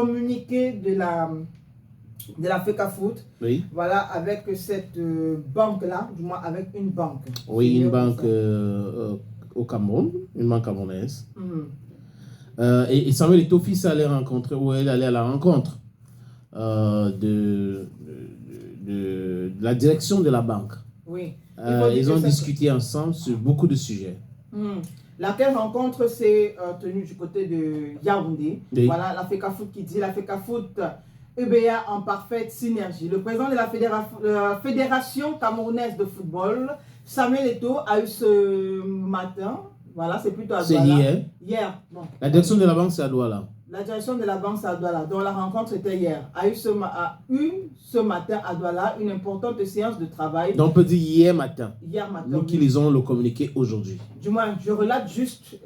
communiqué de la FECAFOOT, Oui. Voilà, avec cette banque-là, du moins avec une banque. Oui, une banque au Cameroun, une banque camerounaise. Et Samuel Eto'o-Fils est allé rencontrer, ou elle est allée à la rencontre de la direction de la banque. Oui. Ils ont discuté ensemble sur beaucoup de sujets. Laquelle rencontre s'est tenue du côté de Yaoundé. Oui. Voilà, la FECAFOOT qui dit, la FECAFOOT UBA en parfaite synergie. Le président de la Fédération camerounaise de football, Samuel Eto'o, a eu ce matin, voilà, c'est plutôt à Douala. C'est hier. Bon. La direction de la banque, c'est à Douala. La direction de la banque, c'est à Douala. Donc la rencontre était hier. A eu ce matin à Douala une importante séance de travail. Donc on peut dire hier matin. Hier matin. Nous qui lisons le communiqué aujourd'hui. Du moins, je relate juste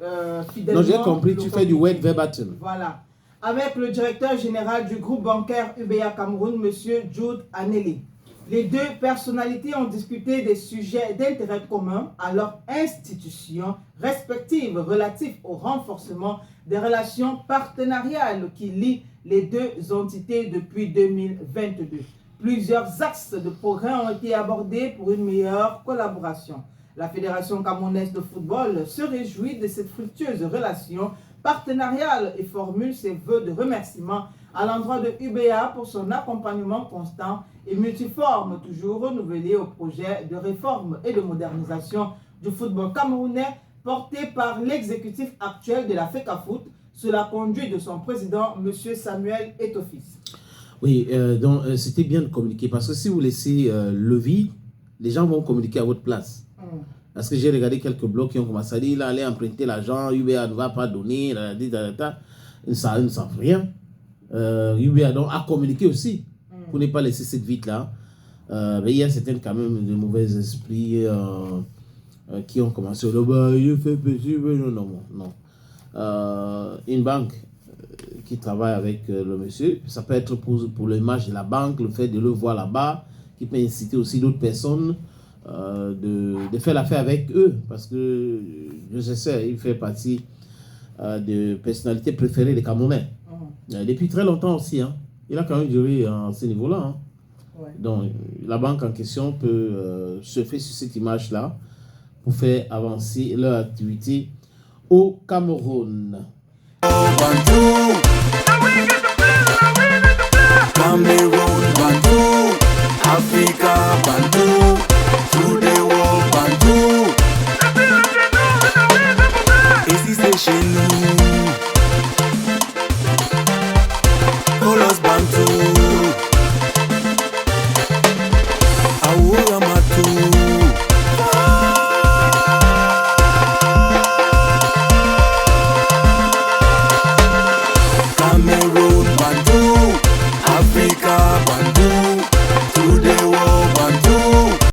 fidèlement. Non, j'ai compris, tu fais du word verbatim. Voilà. Avec le directeur général du groupe bancaire UBA Cameroun, M. Jude Aneli. Les deux personnalités ont discuté des sujets d'intérêt commun à leur institution respective relatifs au renforcement des relations partenariales qui lient les deux entités depuis 2022. Plusieurs axes de progrès ont été abordés pour une meilleure collaboration. La Fédération camerounaise de football se réjouit de cette fructueuse relation partenariale et formule ses vœux de remerciement à l'endroit de UBA pour son accompagnement constant et multiforme, toujours renouvelé au projet de réforme et de modernisation du football camerounais porté par l'exécutif actuel de la FECAFOOT sous la conduite de son président, M. Samuel Eto'o-Fils. Oui, donc c'était bien de communiquer parce que si vous laissez le vide, les gens vont communiquer à votre place. Parce que j'ai regardé quelques blogs qui ont commencé à dire il allait emprunter l'argent, UBA ne va pas donner, ils ne savent rien. UBA donc a communiqué aussi pour ne pas laisser cette vide-là. Mais il y a certains quand même de mauvais esprits qui ont commencé à dire il fait petit, non. Une banque qui travaille avec le monsieur, ça peut être pour l'image de la banque, le fait de le voir là-bas, qui peut inciter aussi d'autres personnes de faire l'affaire avec eux, parce que je sais, il fait partie des personnalités préférées des Camerounais. Depuis très longtemps aussi, hein. Il a quand même duré à ce niveau-là. Hein. Ouais. Donc, la banque en question peut surfer sur cette image-là pour faire avancer leur activité au Cameroun. Cameroon, Bantu, Africa, Bantu, to the world, Bantu. Ici c'est chez nous.